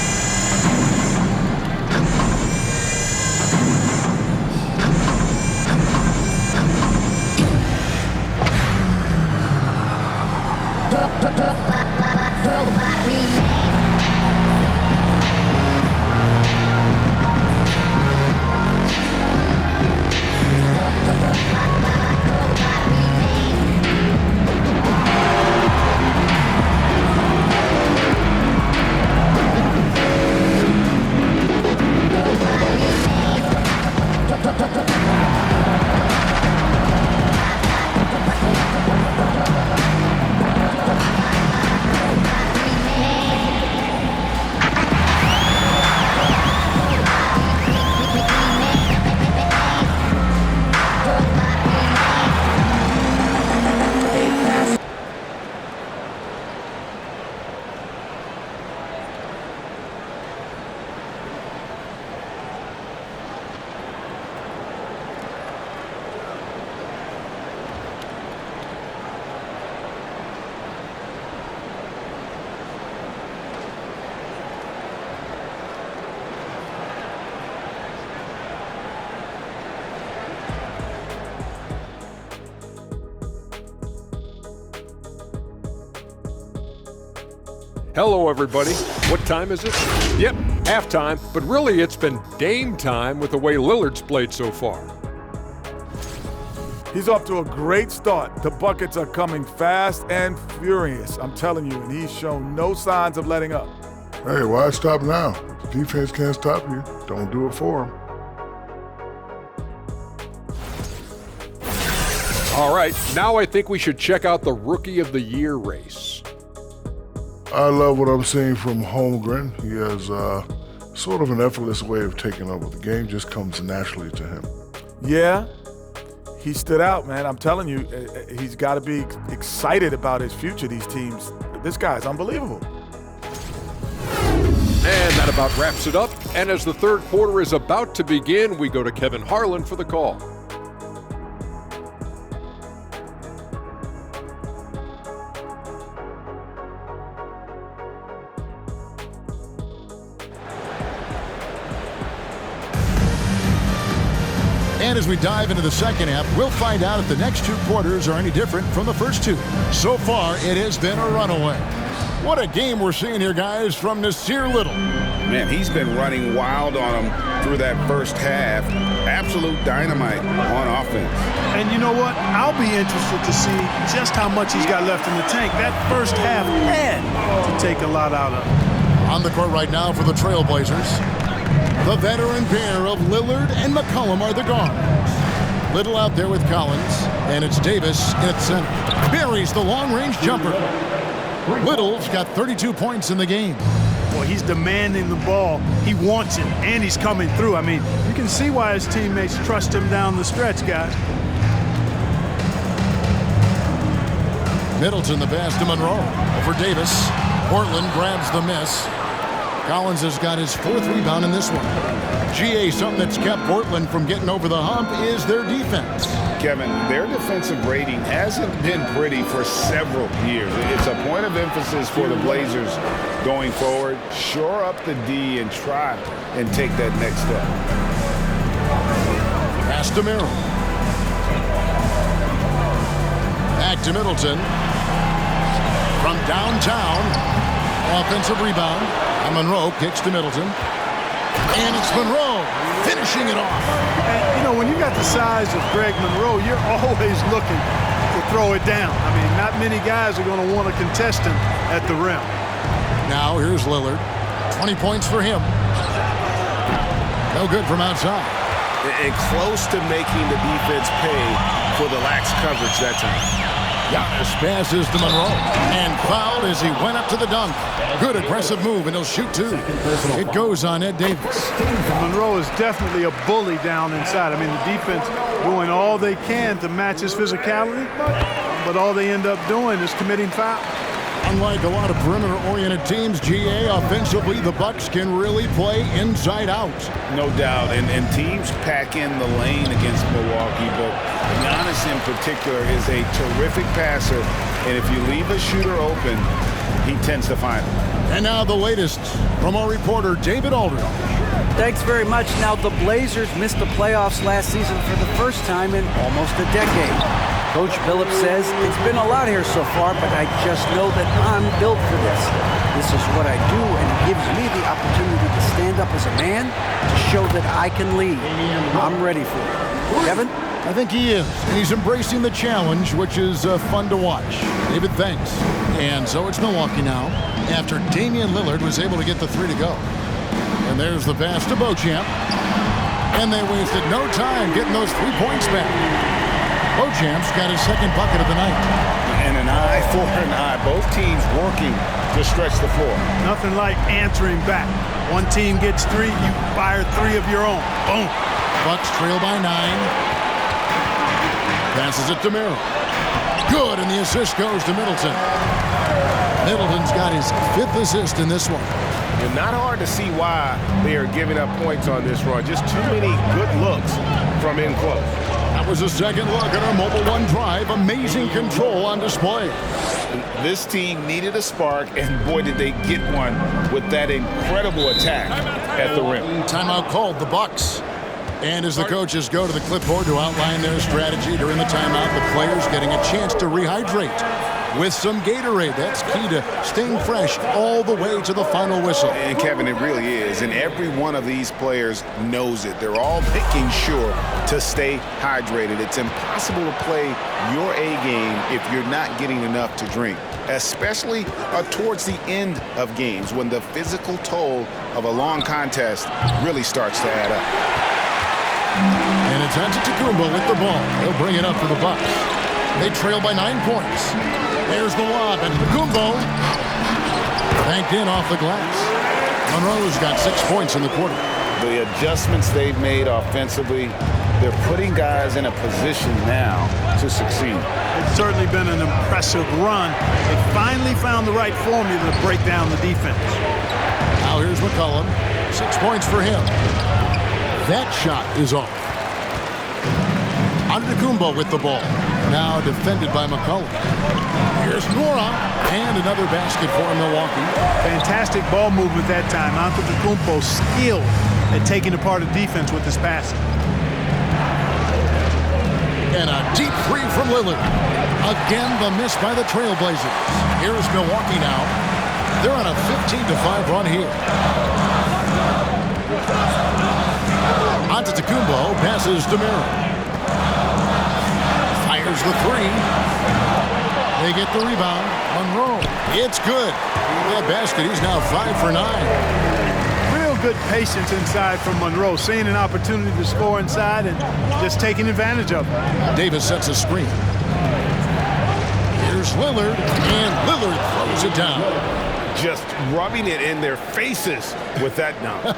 Hello, everybody. What time is it? Yep, halftime, but really it's been Dame time with the way Lillard's played so far. He's off to a great start. The buckets are coming fast and furious, I'm telling you, and he's shown no signs of letting up. Hey, why stop now? Defense can't stop you. Don't do it for them. All right, now I think we should check out the Rookie of the Year race. I love what I'm seeing from Holmgren. He has sort of an effortless way of taking over. The game just comes naturally to him. Yeah, he stood out, man. I'm telling you, he's got to be excited about his future, these teams. This guy's unbelievable. And that about wraps it up. And as the third quarter is about to begin, we go to Kevin Harlan for the call. And as we dive into the second half, we'll find out if the next two quarters are any different from the first two. So far, it has been a runaway. What a game we're seeing here, guys, from Nassir Little. Man, he's been running wild on him through that first half. Absolute dynamite on offense. And you know what? I'll be interested to see just how much he's got left in the tank. That first half had to take a lot out of him. On the court right now for the Trailblazers, the veteran pair of Lillard and McCollum are the guards. Little out there with Collins, and it's Davis in center. Buries the long-range jumper. Little's got 32 points in the game. Boy, he's demanding the ball. He wants it, and he's coming through. I mean, you can see why his teammates trust him down the stretch, guys. Middleton the pass to Monroe. For Davis. Portland grabs the miss. Collins has got his fourth rebound in this one. GA, something that's kept Portland from getting over the hump is their defense. Kevin, their defensive rating hasn't been pretty for several years. It's a point of emphasis for the Blazers going forward. Shore up the D and try and take that next step. Pass to Merrill. Back to Middleton. From downtown. Offensive rebound. And Monroe kicks to Middleton. And it's Monroe finishing it off. And, you know, when you got the size of Greg Monroe, you're always looking to throw it down. I mean, not many guys are going to want to contest him at the rim. Now here's Lillard. 20 points for him. No good from outside. And close to making the defense pay for the lax coverage that time. Giannis passes to Monroe and fouled as he went up to the dunk. Good aggressive move, and he'll shoot two. It goes on Ed Davis. Monroe is definitely a bully down inside. I mean, the defense doing all they can to match his physicality, but all they end up doing is committing fouls. Unlike a lot of perimeter-oriented teams, GA, offensively, the Bucks can really play inside out. No doubt, and teams pack in the lane against Milwaukee, but Giannis in particular is a terrific passer, and if you leave a shooter open, he tends to find it. And now the latest from our reporter, David Aldridge. Thanks very much. Now, the Blazers missed the playoffs last season for the first time in almost a decade. Coach Phillips says, it's been a lot here so far, but I just know that I'm built for this. This is what I do, and it gives me the opportunity to stand up as a man to show that I can lead. I'm ready for it. Kevin? I think he is, and he's embracing the challenge, which is fun to watch. David, thanks. And so it's Milwaukee now, after Damian Lillard was able to get the three to go. And there's the pass to Beauchamp. And they wasted no time getting those 3 points back. Beauchamp's got his second bucket of the night. And an eye for an eye. Both teams working to stretch the floor. Nothing like answering back. One team gets three, you fire three of your own. Boom. Bucks trail by 9. Passes it to Merrill. Good, and the assist goes to Middleton. Middleton's got his 5th assist in this one. And not hard to see why they are giving up points on this run. Just too many good looks from in close. That was a second look at our Mobile One drive. Amazing control on display. This team needed a spark, and boy, did they get one with that incredible attack at the rim. Timeout called, the Bucks. And as the coaches go to the clipboard to outline their strategy during the timeout, the players getting a chance to rehydrate. with some Gatorade. That's key to staying fresh all the way to the final whistle. And Kevin, it really is. And every one of these players knows it. They're all making sure to stay hydrated. It's impossible to play your A game if you're not getting enough to drink, especially towards the end of games when the physical toll of a long contest really starts to add up. And it's Antetokounmpo with the ball. He'll bring it up for the Bucks. They trail by 9 points. There's the lob, and Antetokounmpo banked in off the glass. Monroe's got 6 points in the quarter. The adjustments they've made offensively, they're putting guys in a position now to succeed. It's certainly been an impressive run. They finally found the right formula to break down the defense. Now here's McCollum. 6 points for him. That shot is off. Antetokounmpo with the ball. Now defended by McCollum. Here's Nora, and another basket for Milwaukee. Fantastic ball movement that time. Antetokounmpo skilled at taking apart a defense with his passing. And a deep three from Lillard. Again, the miss by the Trailblazers. Here's Milwaukee now. They're on a 15-5 run here. Antetokounmpo passes Damian. Fires the three. They get the rebound. Monroe. It's good. That basket, he's now 5 for 9. Real good patience inside from Monroe, seeing an opportunity to score inside and just taking advantage of it. Davis sets a screen. Here's Lillard, and Lillard throws it down. Just rubbing it in their faces with that dunk.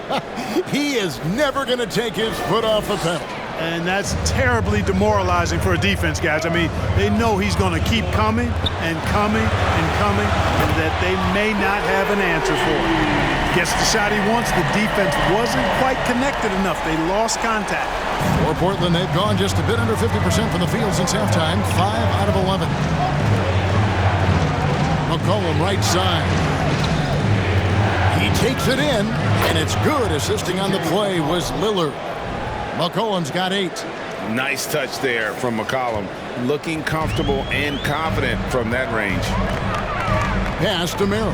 He is never going to take his foot off the pedal. And that's terribly demoralizing for a defense, guys. I mean, they know he's going to keep coming and coming and coming, and that they may not have an answer for it. Gets the shot he wants. The defense wasn't quite connected enough. They lost contact. For Portland, they've gone just a bit under 50% from the field since halftime. 5 out of 11. McCollum right side. He takes it in, and it's good. Assisting on the play was Lillard. McCollum's got 8. Nice touch there from McCollum. Looking comfortable and confident from that range. Pass to Merrill.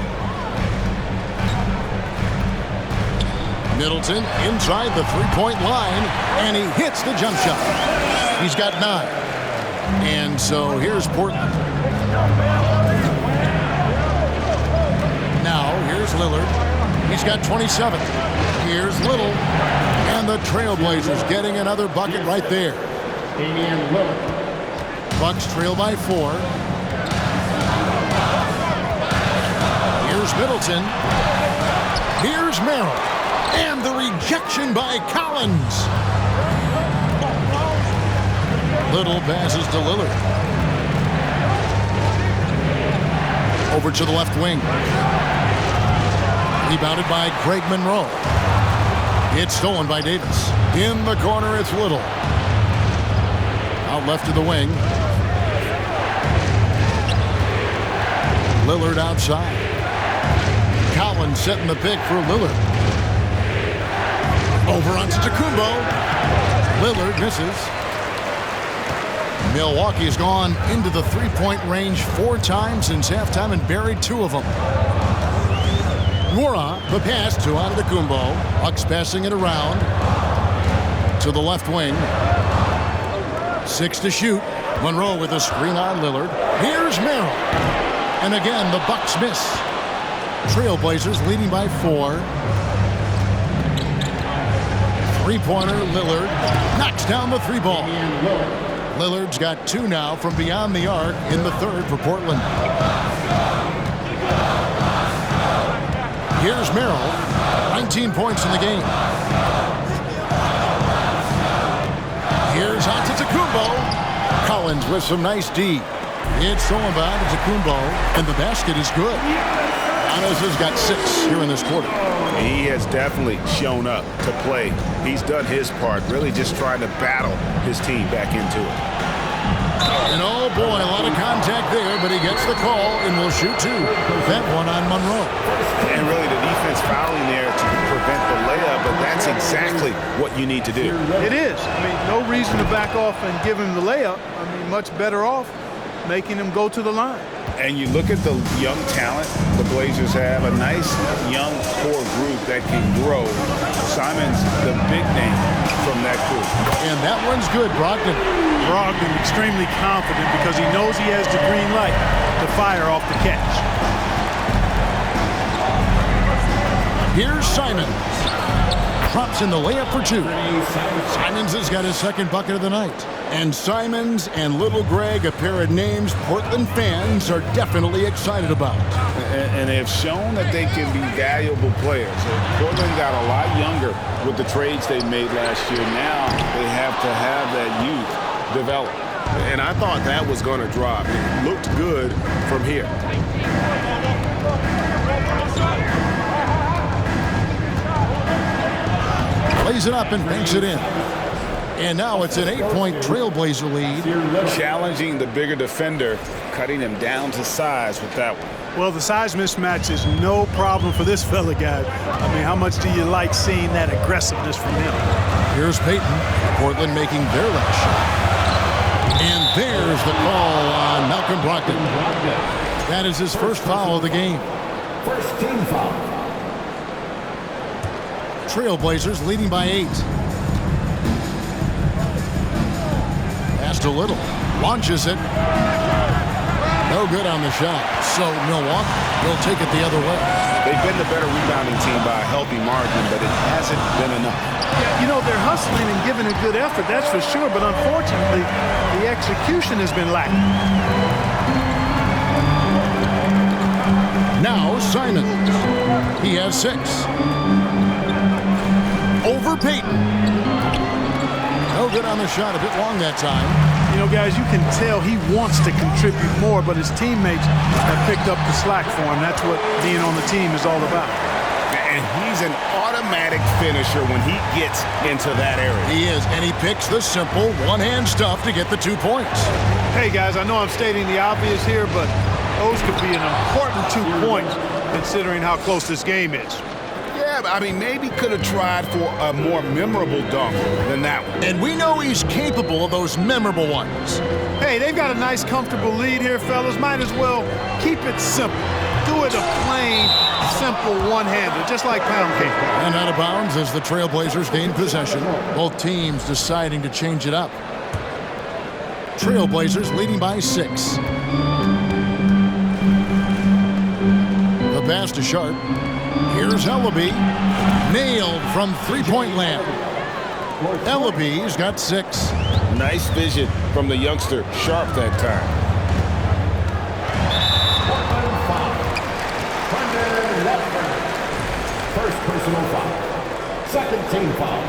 Middleton inside the three-point line, and he hits the jump shot. He's got 9. And so here's Portland. Now here's Lillard. He's got 27. Here's Little. And the Trailblazers getting another bucket right there. Damian Lillard. Bucks trail by 4. Here's Middleton. Here's Merrill. And the rejection by Collins. Little passes to Lillard. Over to the left wing. Rebounded by Greg Monroe. It's stolen by Davis. In the corner, it's Little. Out left to the wing. Lillard outside. Collins setting the pick for Lillard. Over onto Antetokounmpo. Lillard misses. Milwaukee has gone into the three-point range 4 times since halftime and buried 2 of them. Nora, the pass to Antetokounmpo. Bucks passing it around to the left wing. 6 to shoot. Monroe with a screen on Lillard. Here's Merrill. And again, the Bucks miss. Trailblazers leading by 4. Three-pointer, Lillard knocks down the 3-ball. Lillard's got 2 now from beyond the arc in the third for Portland. Here's Merrill, 19 points in the game. Here's Antetokounmpo. Collins with some nice D. It's stolen by Antetokounmpo, and the basket is good. Giannis has got 6 here in this quarter. He has definitely shown up to play. He's done his part, really just trying to battle his team back into it. And oh boy, a lot of contact there, but he gets the call and will shoot 2. That one on Monroe. And really the defense fouling there to prevent the layup, but that's exactly what you need to do. It is. I mean, no reason to back off and give him the layup. I mean, much better off making him go to the line. And you look at the young talent the Blazers have, a nice young core group that can grow. Simon's the big name from that group. And that one's good, Brogdon. Brogdon extremely confident because he knows he has the green light to fire off the catch. Here's Simons. Drops in the layup for two. Simons has got his second bucket of the night. And Simons and Little Greg, a pair of names Portland fans are definitely excited about. And they've shown that they can be valuable players. Portland got a lot younger with the trades they made last year. Now they have to have that youth develop. And I thought that was going to drop. It looked good from here. Plays it up and banks it in. And now it's an 8-point Trailblazer lead. Challenging the bigger defender, cutting him down to size with that one. Well, the size mismatch is no problem for this fella, guy. I mean, how much do you like seeing that aggressiveness from him? Here's Peyton. Portland making their last shot. And there's the call on Malcolm Brogdon. That is his first foul of the game. First team foul. Trailblazers leading by 8. Pass to Little. Launches it. No good on the shot. So Milwaukee will take it the other way. They've been the better rebounding team by a healthy margin, but it hasn't been enough. Yeah, you know, they're hustling and giving a good effort, that's for sure. But unfortunately, the execution has been lacking. Now Simons. He has 6. Over Peyton. No good on the shot. A bit long that time. You know, guys, you can tell he wants to contribute more, but his teammates have picked up the slack for him. That's what being on the team is all about. And he's an automatic finisher when he gets into that area. He is, and he picks the simple one-hand stuff to get the 2 points. Hey, guys, I know I'm stating the obvious here, but those could be an important 2 points considering how close this game is. Yeah, I mean, maybe could have tried for a more memorable dunk than that one. And we know he's capable of those memorable ones. Hey, they've got a nice, comfortable lead here, fellas. Might as well keep it simple. Do it a plain, simple one-hander, just like pound cake. And out of bounds as the Trailblazers gain possession. Both teams deciding to change it up. Trailblazers leading by 6. The pass to Sharp. Here's Ellaby. Nailed from three-point land. Ellaby's got 6. Nice vision from the youngster, Sharp, that time. First personal foul. Second team foul.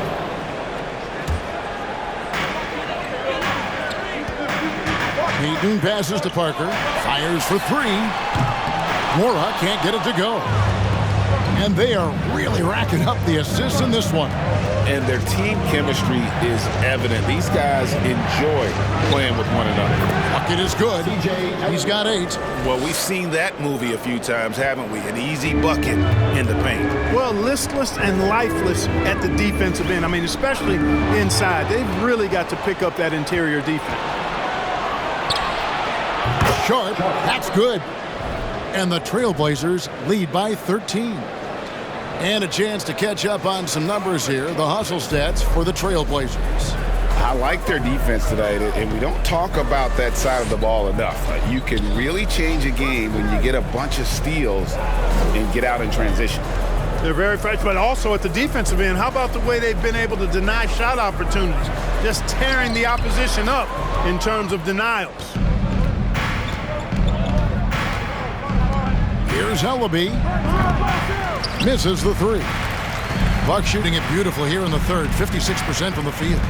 Peyton passes to Parker. Fires for 3. Mora can't get it to go. And they are really racking up the assists in this one. And their team chemistry is evident. These guys enjoy playing with one another. Bucket is good. He's got 8. Well, we've seen that movie a few times, haven't we? An easy bucket in the paint. Well, listless and lifeless at the defensive end. I mean, especially inside. They've really got to pick up that interior defense. Sharp, that's good. And the Trailblazers lead by 13. And a chance to catch up on some numbers here. The hustle stats for the Trailblazers. I like their defense tonight, and we don't talk about that side of the ball enough. You can really change a game when you get a bunch of steals and get out in transition. They're very fresh, but also at the defensive end, how about the way they've been able to deny shot opportunities? Just tearing the opposition up in terms of denials. Here's Ellaby. Misses the 3. Buck shooting it beautiful here in the third. 56% from the field.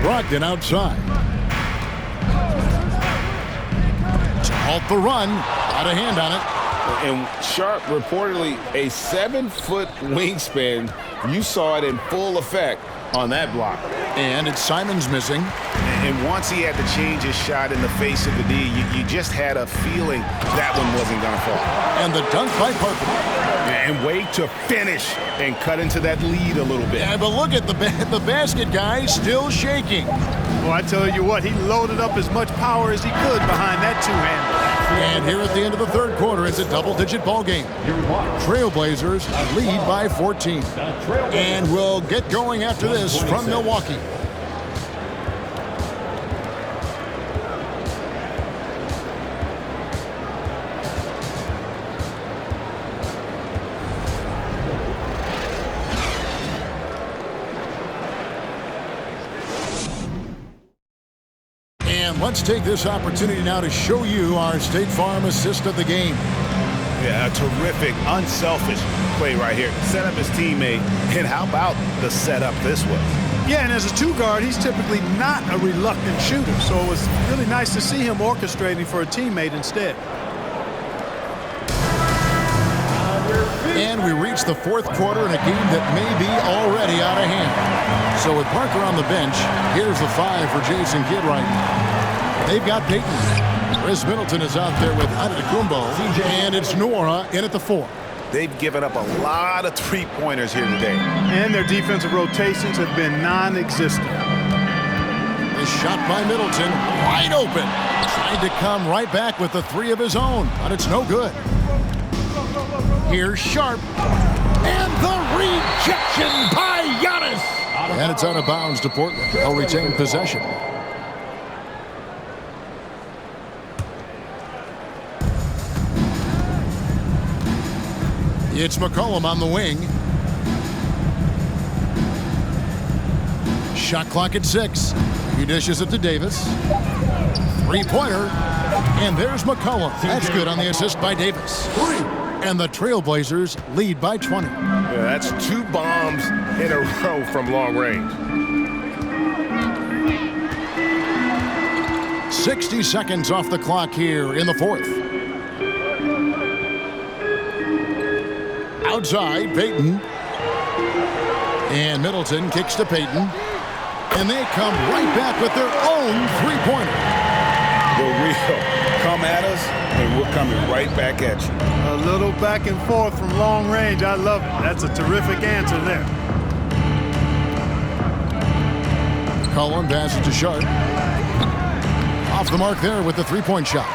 Brogdon outside. To halt the run. Got a hand on it. And Sharp reportedly a 7-foot wingspan. You saw it in full effect on that block. And it's Simons missing. And once he had to change his shot in the face of the D, you just had a feeling that one wasn't going to fall. And the dunk by Parker. And wait to finish and cut into that lead a little bit. Yeah, but look at the basket guy still shaking. Well, I tell you what, he loaded up as much power as he could behind that two-hander. And here at the end of the third quarter, it's a double-digit ball game. Trailblazers lead by 14. And we'll get going after this from Milwaukee. And let's take this opportunity now to show you our State Farm assist of the game. Yeah, a terrific, unselfish play right here. Set up his teammate, and how about the setup this way? Yeah, and as a two-guard, he's typically not a reluctant shooter, so it was really nice to see him orchestrating for a teammate instead. And we reach the fourth quarter in a game that may be already out of hand. So with Parker on the bench, here's the 5 for Jason Kidd right now. They've got Payton. Chris Middleton is out there with Antetokounmpo, and it's Noura in at the 4. They've given up a lot of three-pointers here today. And their defensive rotations have been non-existent. The shot by Middleton, wide open. Trying to come right back with the 3 of his own, but it's no good. Here's Sharp, and the rejection by Giannis. And it's out of bounds to Portland. They'll retain possession. It's McCollum on the wing. Shot clock at 6. He dishes it to Davis. Three-pointer. And there's McCollum. That's good on the assist by Davis. And the Trailblazers lead by 20. Yeah, that's 2 bombs in a row from long range. 60 seconds off the clock here in the fourth. Outside, Payton. And Middleton kicks to Payton. And they come right back with their own three-pointer. The real come at us, and we're coming right back at you. A little back and forth from long range. I love it. That's a terrific answer there. Cullen passes to Sharp. Off the mark there with the three-point shot.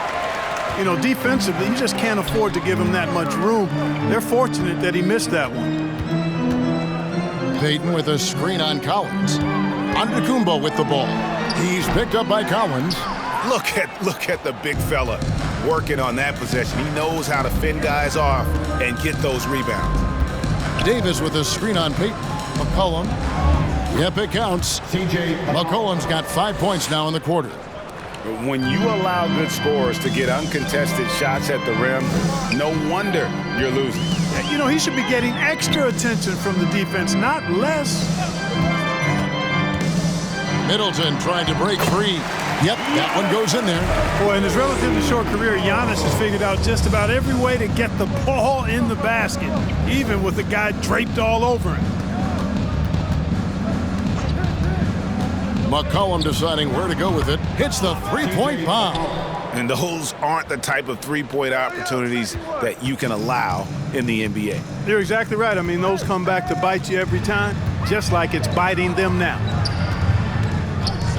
You know, defensively, you just can't afford to give him that much room. They're fortunate that he missed that one. Payton with a screen on Collins. Antetokounmpo with the ball. He's picked up by Collins. Look at the big fella working on that possession. He knows how to fend guys off and get those rebounds. Davis with a screen on Payton. McCollum. Yep, it counts. McCollum's got 5 points now in the quarter. When you allow good scorers to get uncontested shots at the rim, no wonder you're losing. You know, he should be getting extra attention from the defense, not less. Middleton trying to break free. Yep, that one goes in there. Boy, in his relatively short career, Giannis has figured out just about every way to get the ball in the basket, even with the guy draped all over him. McCollum deciding where to go with it. Hits the three-point bomb. And those aren't the type of three-point opportunities that you can allow in the NBA. You're exactly right. I mean, those come back to bite you every time, just like it's biting them now.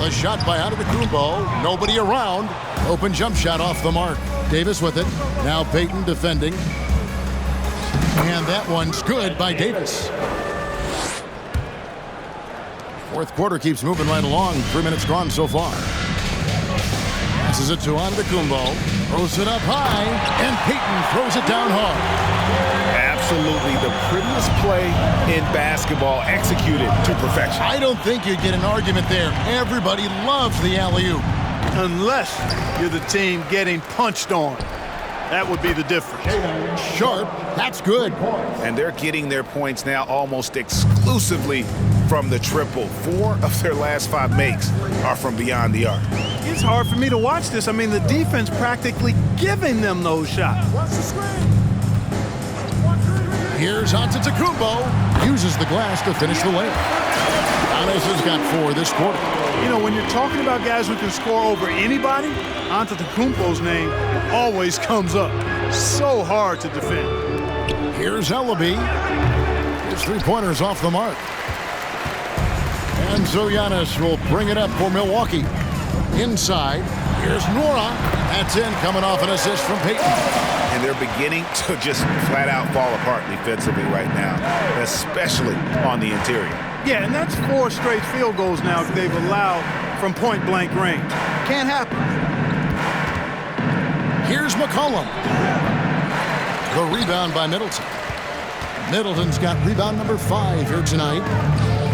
A shot by Antetokounmpo. Nobody around. Open jump shot off the mark. Davis with it. Now Payton defending. And that one's good by Davis. Fourth quarter keeps moving right along. 3 minutes gone so far. Passes it to Antetokounmpo. Throws it up high. And Payton throws it down hard. Absolutely the prettiest play in basketball, executed to perfection. I don't think you'd get an argument there. Everybody loves the alley-oop. Unless you're the team getting punched on. That would be the difference. Sharp, that's good. And they're getting their points now almost exclusively from the triple. 4 of their last 5 makes are from beyond the arc. It's hard for me to watch this. I mean, the defense practically giving them those shots. Here's Antetokounmpo. Uses the glass to finish the layup. Giannis has got 4 this quarter. You know, when you're talking about guys who can score over anybody, Antetokounmpo's name always comes up. So hard to defend. Here's Ellaby. His three-pointer's off the mark. And so Giannis will bring it up for Milwaukee. Inside, here's Nora. That's in, coming off an assist from Payton. And they're beginning to just flat out fall apart defensively right now, especially on the interior. Yeah, and that's 4 straight field goals now they've allowed from point-blank range. Can't happen. Here's McCollum. The rebound by Middleton. Middleton's got rebound number 5 here tonight.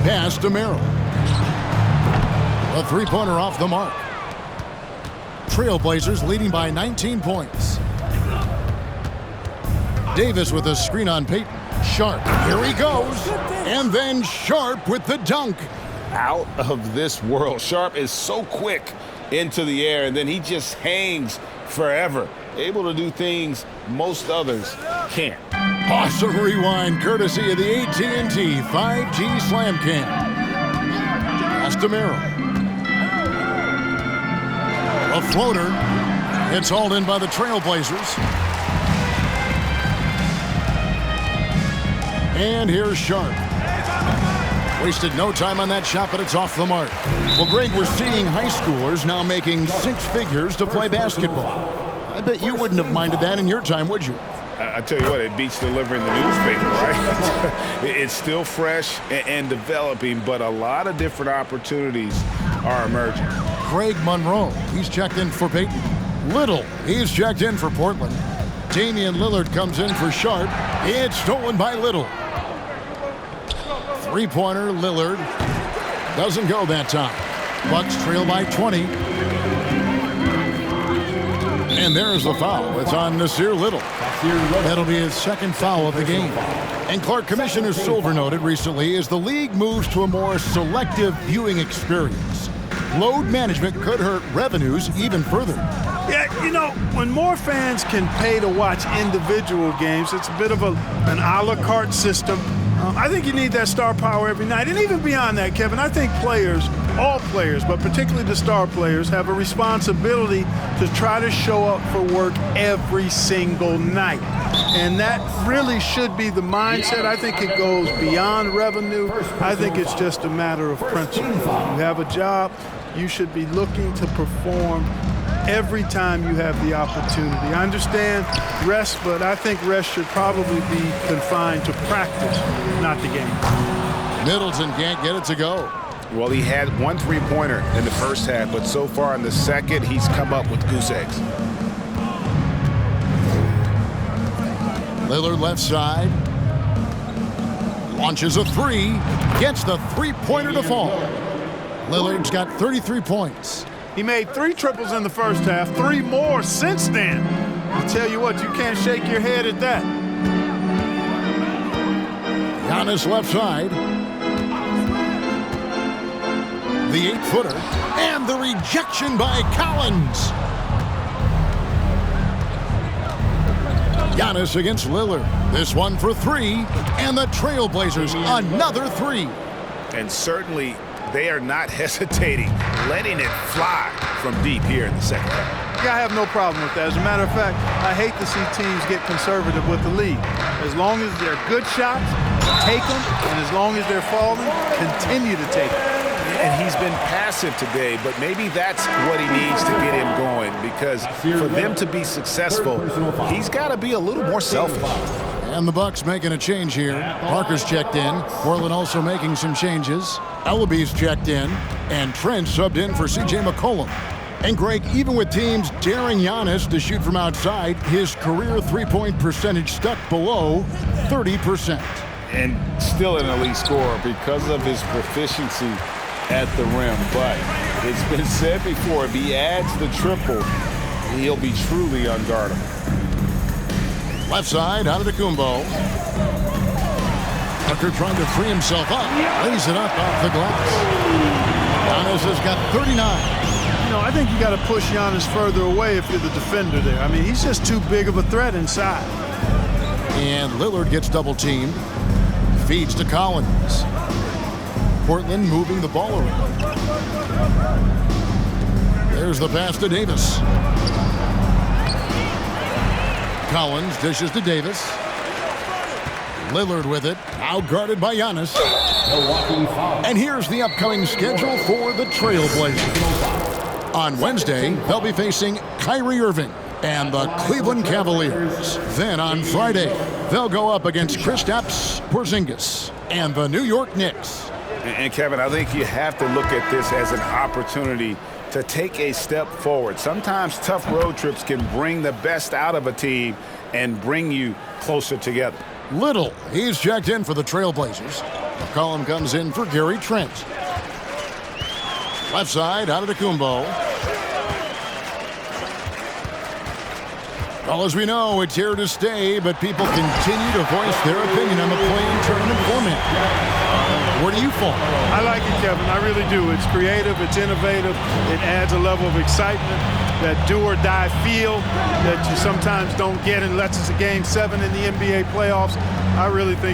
Pass to Merrill. A three-pointer off the mark. Trailblazers leading by 19 points. Davis with a screen on Payton. Sharp, here he goes. And then Sharp with the dunk. Out of this world. Sharp is so quick into the air, and then he just hangs forever. Able to do things most others can't. Awesome rewind courtesy of the AT&T 5G Slam Cam. Pass to Merrill. A floater. It's hauled in by the Trailblazers. And here's Sharp. Wasted no time on that shot, but it's off the mark. Well, Greg, we're seeing high schoolers now making 6 figures to play basketball. I bet you wouldn't have minded that in your time, would you? I tell you what, it beats delivering the newspaper, right? It's still fresh and developing, but a lot of different opportunities are emerging. Craig Monroe, he's checked in for Payton. Little, he's checked in for Portland. Damian Lillard comes in for Sharp. It's stolen by Little. Three-pointer, Lillard. Doesn't go that time. Bucks trail by 20. And there's the foul. It's on Nassir Little. That'll be his second foul of the game. And Clark, Commissioner Silver noted recently as the league moves to a more selective viewing experience, load management could hurt revenues even further. Yeah, you know, when more fans can pay to watch individual games, it's a bit of an a la carte system. I think you need that star power every night. And even beyond that, Kevin, I think players, all players, but particularly the star players, have a responsibility to try to show up for work every single night. And that really should be the mindset. I think it goes beyond revenue. I think it's just a matter of principle. You have a job, you should be looking to perform every time you have the opportunity. I understand rest, but I think rest should probably be confined to practice, not the game. Middleton can't get it to go. Well, he had 1 3-pointer in the first half, but so far in the second, he's come up with goose eggs. Lillard left side. Launches a 3. Gets the three-pointer to fall. Lillard's got 33 points. He made 3 triples in the first half, 3 more since then. I tell you what, you can't shake your head at that. Giannis left side. The 8-footer. And the rejection by Collins. Giannis against Lillard. This one for 3. And the Trailblazers, another 3. And certainly, they are not hesitating, letting it fly from deep here in the second half. Yeah, I have no problem with that. As a matter of fact, I hate to see teams get conservative with the lead. As long as they're good shots, take them, and as long as they're falling, continue to take them. And he's been passive today, but maybe that's what he needs to get him going, because for them to be successful, he's got to be a little more selfish. And the Bucks making a change here. Parker's checked in. Portland also making some changes. Ellaby's checked in. And Trent subbed in for C.J. McCollum. And Greg, even with teams daring Giannis to shoot from outside, his career three-point percentage stuck below 30%. And still an elite scorer because of his proficiency at the rim. But it's been said before, if he adds the triple, he'll be truly unguardable. Left side, Antetokounmpo. Tucker trying to free himself up. Lays it up off the glass. Giannis has got 39. You know, I think you got to push Giannis further away if you're the defender there. I mean, he's just too big of a threat inside. And Lillard gets double-teamed. Feeds to Collins. Portland moving the ball around. There's the pass to Davis. Collins dishes to Davis. Lillard with it, now guarded by Giannis. And here's the upcoming schedule for the Trailblazers. On Wednesday, they'll be facing Kyrie Irving and the Cleveland Cavaliers. Then on Friday, they'll go up against Kristaps Porzingis and the New York Knicks. And Kevin, I think you have to look at this as an opportunity to take a step forward. Sometimes tough road trips can bring the best out of a team and bring you closer together. Little, he's checked in for the Trailblazers. McCollum comes in for Gary Trent. Left side, out of Kumbo. Well, as we know, it's here to stay, but people continue to voice their opinion on the play-in tournament format. Where do you fall? I like it, Kevin. I really do. It's creative. It's innovative. It adds a level of excitement, that do-or-die feel that you sometimes don't get unless it's a Game 7 in the NBA playoffs. I really think